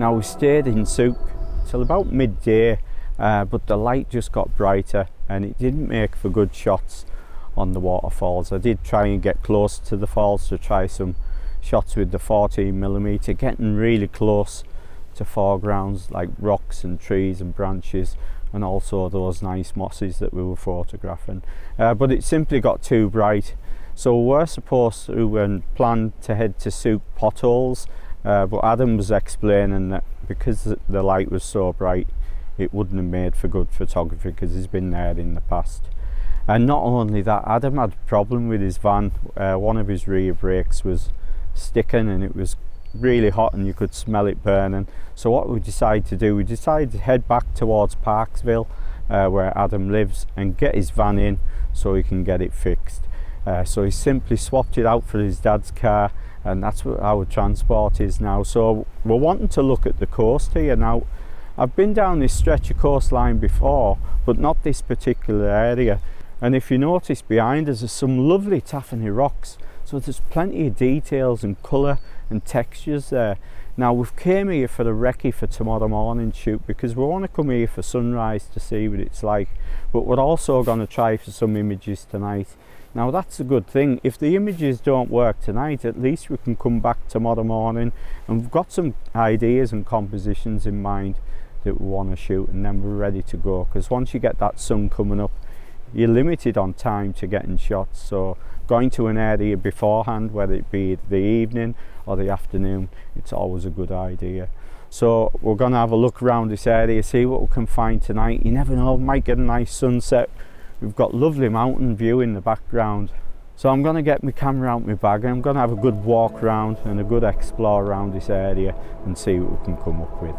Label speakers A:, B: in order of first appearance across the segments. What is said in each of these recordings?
A: Now we stayed in Souk till about midday, but the light just got brighter and it didn't make for good shots on the waterfalls. I did try and get close to the falls to try some shots with the 14mm, getting really close to foregrounds like rocks and trees and branches, and also those nice mosses that we were photographing, but it simply got too bright. So we were supposed to and planned to head to Souk potholes, but Adam was explaining that because the light was so bright it wouldn't have made for good photography because he's been there in the past. And not only that, Adam had a problem with his van. One of his rear brakes was sticking and it was really hot and you could smell it burning. So what we decided to do, we decided to head back towards Parksville, where Adam lives, and get his van in so he can get it fixed. So he simply swapped it out for his dad's car, and that's what our transport is now. So we're wanting to look at the coast here now. I've been down this stretch of coastline before, but not this particular area. And if you notice behind us, there's some lovely taffany rocks. So there's plenty of details and colour and textures there. Now we've came here for the recce for tomorrow morning shoot because we want to come here for sunrise to see what it's like. But we're also going to try for some images tonight. Now that's a good thing. If the images don't work tonight, at least we can come back tomorrow morning and we've got some ideas and compositions in mind that we want to shoot, and then we're ready to go, because once you get that sun coming up you're limited on time to getting shots. So going to an area beforehand, whether it be the evening or the afternoon, it's always a good idea. So we're going to have a look around this area, see what we can find tonight. You never know, we might get a nice sunset. We've got lovely mountain view in the background. So I'm going to get my camera out my bag and I'm going to have a good walk around and a good explore around this area and see what we can come up with.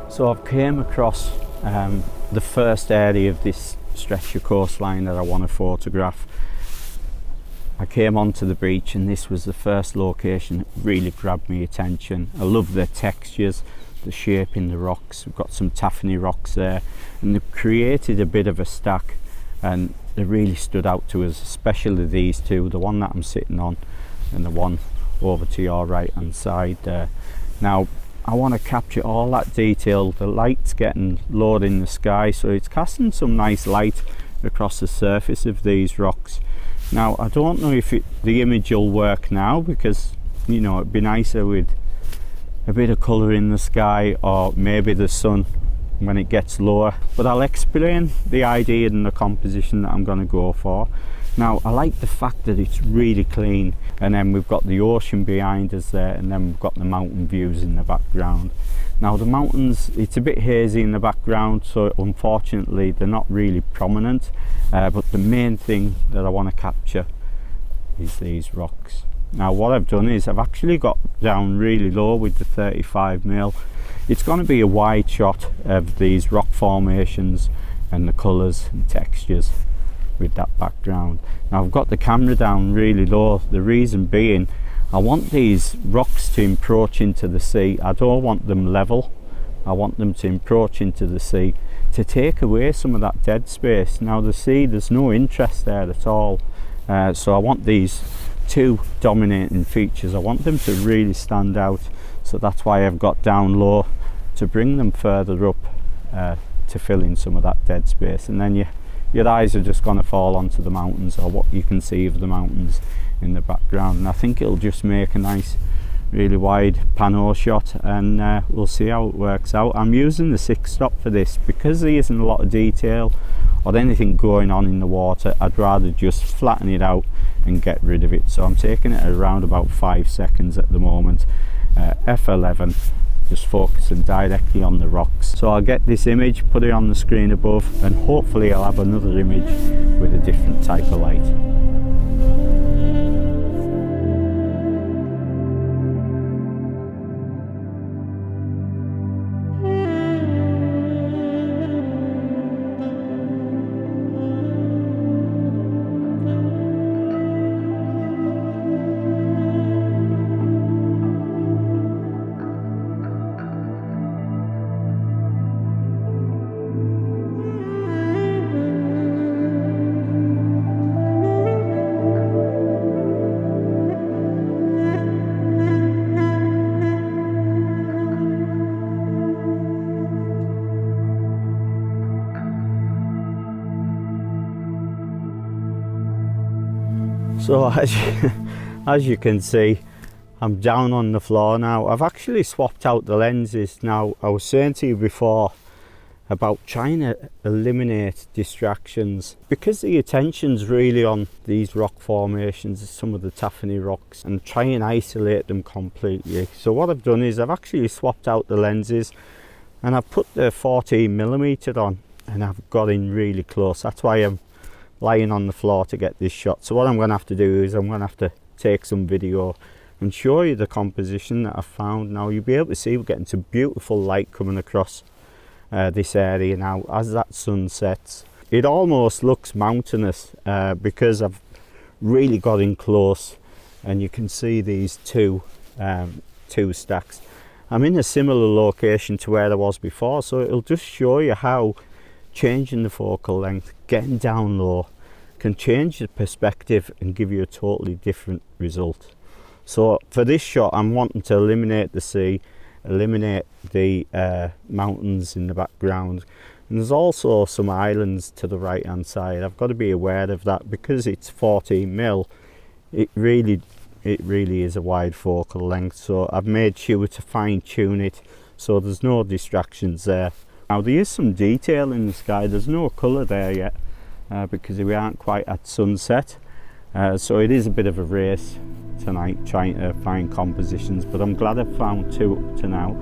A: So I've came across the first area of this stretch of coastline that I want to photograph. I came onto the beach and this was the first location that really grabbed my attention. I love the textures, the shape in the rocks. We've got some taffany rocks there and they've created a bit of a stack and they really stood out to us, especially these two, the one that I'm sitting on and the one over to your right hand side there. Now I want to capture all that detail. The light's getting low in the sky, so it's casting some nice light across the surface of these rocks. Now I don't know if the image will work now, because you know it'd be nicer with a bit of colour in the sky or maybe the sun when it gets lower, but I'll explain the idea and the composition that I'm going to go for. Now I like the fact that it's really clean, and then we've got the ocean behind us there, and then we've got the mountain views in the background. Now the mountains, it's a bit hazy in the background, so unfortunately they're not really prominent, but the main thing that I want to capture is these rocks. Now what I've done is I've actually got down really low with the 35mm. It's going to be a wide shot of these rock formations and the colours and textures with that background. Now I've got the camera down really low, the reason being I want these rocks to encroach into the sea. I don't want them level, I want them to encroach into the sea to take away some of that dead space. Now the sea, there's no interest there at all, so I want these two dominating features, I want them to really stand out, so that's why I've got down low to bring them further up to fill in some of that dead space, and then your eyes are just going to fall onto the mountains, or what you can see of the mountains in the background, and I think it'll just make a nice really wide pano shot, and we'll see how it works out. I'm using the 6-stop for this because there isn't a lot of detail or anything going on in the water. I'd rather just flatten it out and get rid of it, so I'm taking it at around about 5 seconds at the moment. F11, just focusing directly on the rocks. So I'll get this image, put it on the screen above, and hopefully I'll have another image with a different type of light. So as you can see, I'm down on the floor now. I've actually swapped out the lenses. Now, I was saying to you before about trying to eliminate distractions, because the attention's really on these rock formations, some of the taphany rocks, and try and isolate them completely. So what I've done is I've actually swapped out the lenses and I've put the 14mm on, and I've got in really close. That's why I'm lying on the floor to get this shot. So what I'm going to have to do is I'm going to have to take some video and show you the composition that I've found. Now you'll be able to see we're getting some beautiful light coming across this area now as that sun sets. It almost looks mountainous because I've really got in close, and you can see these two stacks. I'm in a similar location to where I was before, so it'll just show you how changing the focal length, getting down low, can change the perspective and give you a totally different result. So for this shot, I'm wanting to eliminate the sea, eliminate the mountains in the background, and there's also some islands to the right hand side. I've got to be aware of that because it's 14mm. It really is a wide focal length, so I've made sure to fine tune it so there's no distractions there. Now there is some detail in the sky. There's no colour there yet because we aren't quite at sunset, so it is a bit of a race tonight trying to find compositions, but I'm glad I've found two up to now.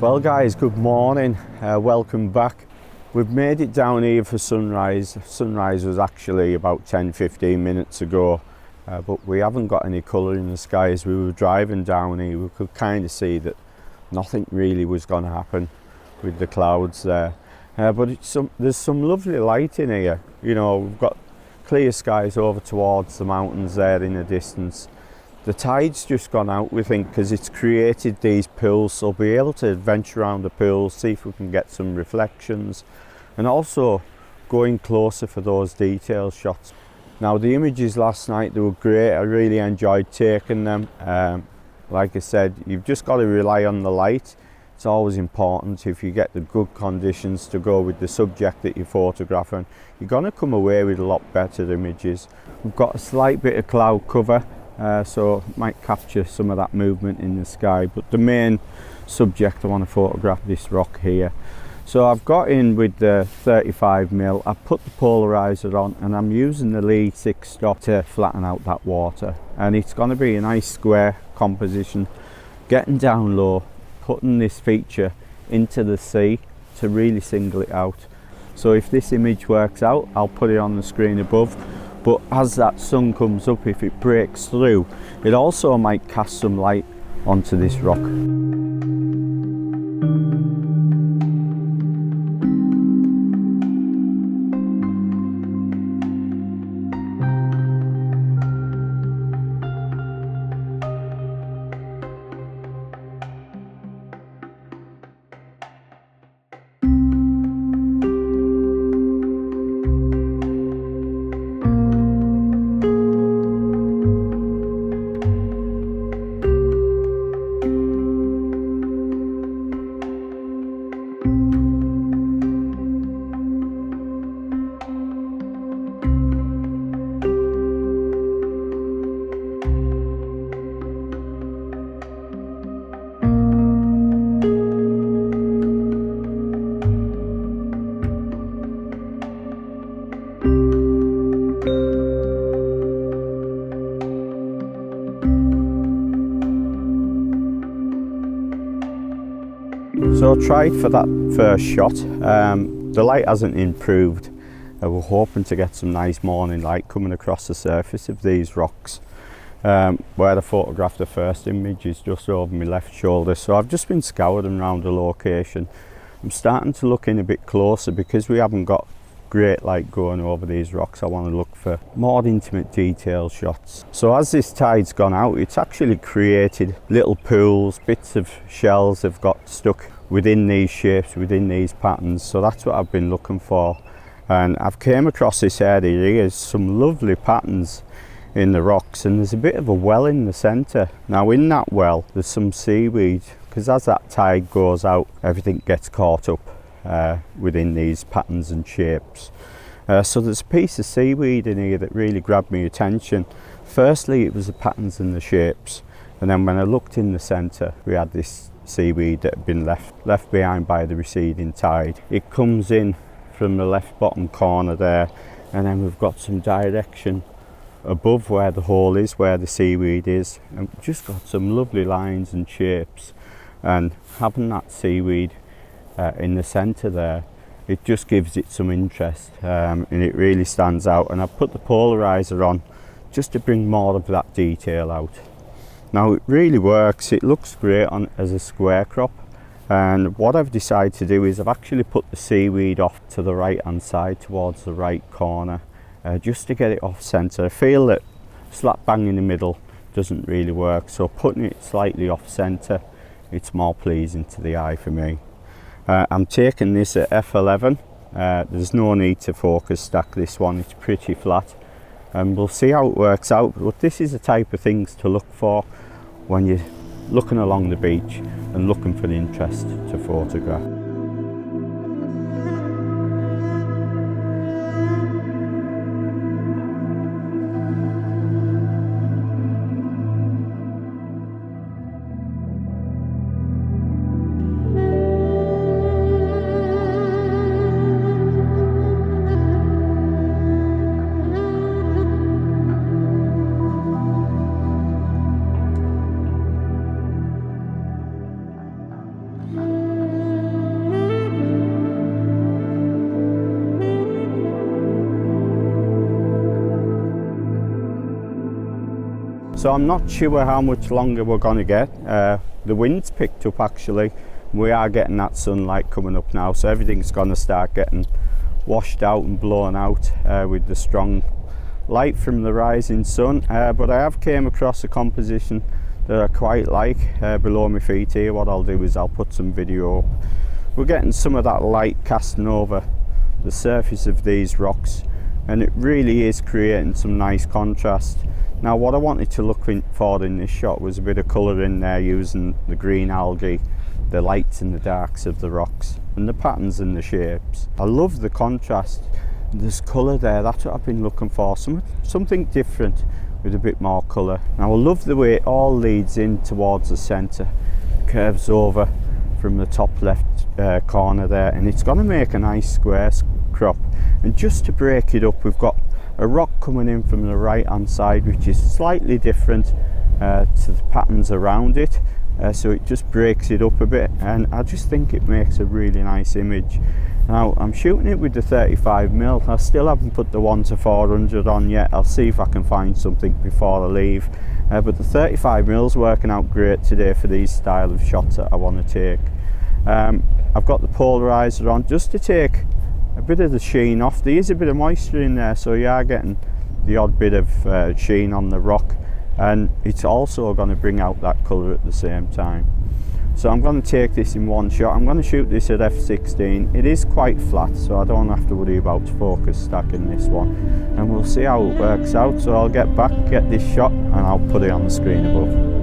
A: Well guys, good morning, welcome back. We've made it down here for sunrise. Sunrise was actually about 10-15 minutes ago, but we haven't got any colour in the sky. As we were driving down here, we could kind of see that nothing really was going to happen with the clouds there. But there's some lovely light in here. You know, we've got clear skies over towards the mountains there in the distance. The tide's just gone out, we think, because it's created these pools, so we'll be able to venture around the pools, see if we can get some reflections, and also going closer for those detail shots. Now the images last night, they were great. I really enjoyed taking them. Like I said, you've just got to rely on the light. It's always important. If you get the good conditions to go with the subject that you're photographing, you're going to come away with a lot better images. We've got a slight bit of cloud cover, so it might capture some of that movement in the sky, but the main subject, I want to photograph this rock here. So I've got in with the 35mm, I've put the polarizer on, and I'm using the Lee 6 stop to flatten out that water, and it's going to be a nice square composition, getting down low, putting this feature into the sea to really single it out. So if this image works out, I'll put it on the screen above. But as that sun comes up, if it breaks through, it also might cast some light onto this rock. tried for that first shot. The light hasn't improved. We're hoping to get some nice morning light coming across the surface of these rocks. Where I photographed the first image is just over my left shoulder, so I've just been scouring around the location. I'm starting to look in a bit closer because we haven't got great light going over these rocks. I want to look for more intimate detail shots. So as this tide's gone out, it's actually created little pools, bits of shells have got stuck within these shapes, within these patterns, so that's what I've been looking for. And I've came across this area here. There's some lovely patterns in the rocks, and there's a bit of a well in the centre. Now in that well there's some seaweed, because as that tide goes out everything gets caught up within these patterns and shapes. So there's a piece of seaweed in here that really grabbed my attention. Firstly it was the patterns and the shapes, and then when I looked in the centre we had this seaweed that had been left behind by the receding tide. It comes in from the left bottom corner there, and then we've got some direction above where the hole is, where the seaweed is, and we've just got some lovely lines and shapes. And having that seaweed in the centre there, it just gives it some interest, and it really stands out. And I've put the polarizer on just to bring more of that detail out. Now it really works, it looks great on as a square crop, and what I've decided to do is I've actually put the seaweed off to the right hand side towards the right corner, just to get it off centre. I feel that slap bang in the middle doesn't really work, so putting it slightly off centre, it's more pleasing to the eye for me. I'm taking this at f11. There's no need to focus stack this one, it's pretty flat, and we'll see how it works out. But this is the type of things to look for when you're looking along the beach and looking for interest to photograph. So I'm not sure how much longer we're going to get. The wind's picked up actually. We are getting that sunlight coming up now, so everything's going to start getting washed out and blown out with the strong light from the rising sun. But I have came across a composition that I quite like below my feet here. What I'll do is I'll put some video up. We're getting some of that light casting over the surface of these rocks, and it really is creating some nice contrast. Now what I wanted to look for in this shot was a bit of colour in there, using the green algae, the lights and the darks of the rocks, and the patterns and the shapes. I love the contrast. There's colour there, that's what I've been looking for, something different with a bit more colour. Now I love the way it all leads in towards the centre, curves over from the top left corner there, and it's going to make a nice square crop. And just to break it up, we've got a rock coming in from the right hand side which is slightly different to the patterns around it, so it just breaks it up a bit, and I just think it makes a really nice image. Now I'm shooting it with the 35mm. I still haven't put the 1-400 on yet. I'll see if I can find something before I leave, but the 35mm is working out great today for these style of shots that I want to take. I've got the polarizer on just to take a bit of the sheen off. There is a bit of moisture in there, so you are getting the odd bit of sheen on the rock, and it's also going to bring out that colour at the same time. So I'm going to take this in one shot. I'm going to shoot this at f16. It is quite flat, so I don't have to worry about focus stacking this one, and we'll see how it works out. So I'll get back, get this shot, and I'll put it on the screen above.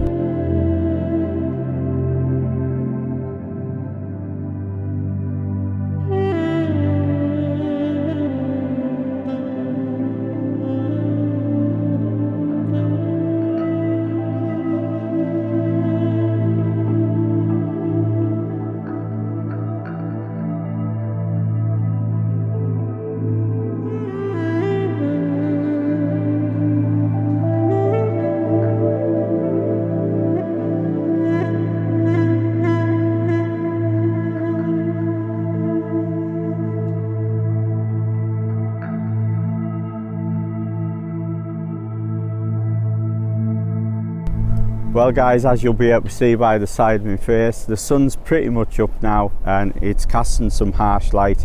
A: Well guys, as you'll be able to see by the side of my face, the sun's pretty much up now and it's casting some harsh light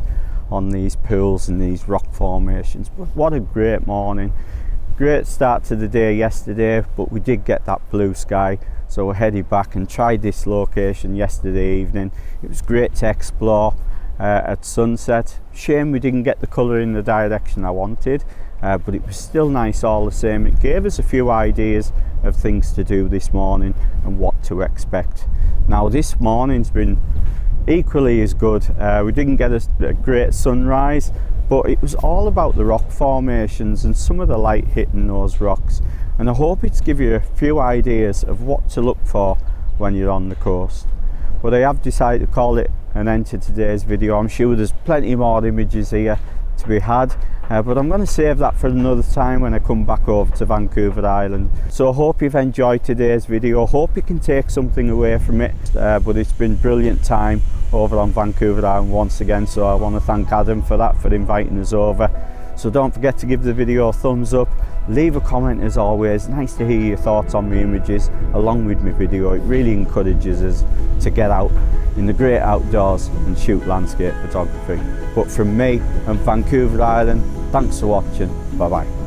A: on these pools and these rock formations. But what a great morning. Great start to the day yesterday, but we did get that blue sky, so we're headed back and tried this location yesterday evening. It was great to explore at sunset. Shame we didn't get the colour in the direction I wanted, but it was still nice all the same. It gave us a few ideas of things to do this morning and what to expect. Now this morning's been equally as good. We didn't get a great sunrise, but it was all about the rock formations and some of the light hitting those rocks, and I hope it's give you a few ideas of what to look for when you're on the coast. But I have decided to call it an end to today's video. I'm sure there's plenty more images here to be had, but I'm going to save that for another time when I come back over to Vancouver Island. So I hope you've enjoyed today's video. Hope you can take something away from it, but it's been brilliant time over on Vancouver Island once again, so I want to thank Adam for that, for inviting us over. So don't forget to give the video a thumbs up, leave a comment as always. Nice to hear your thoughts on the images along with my video. It really encourages us to get out in the great outdoors and shoot landscape photography. But from me and Vancouver Island, thanks for watching. Bye bye.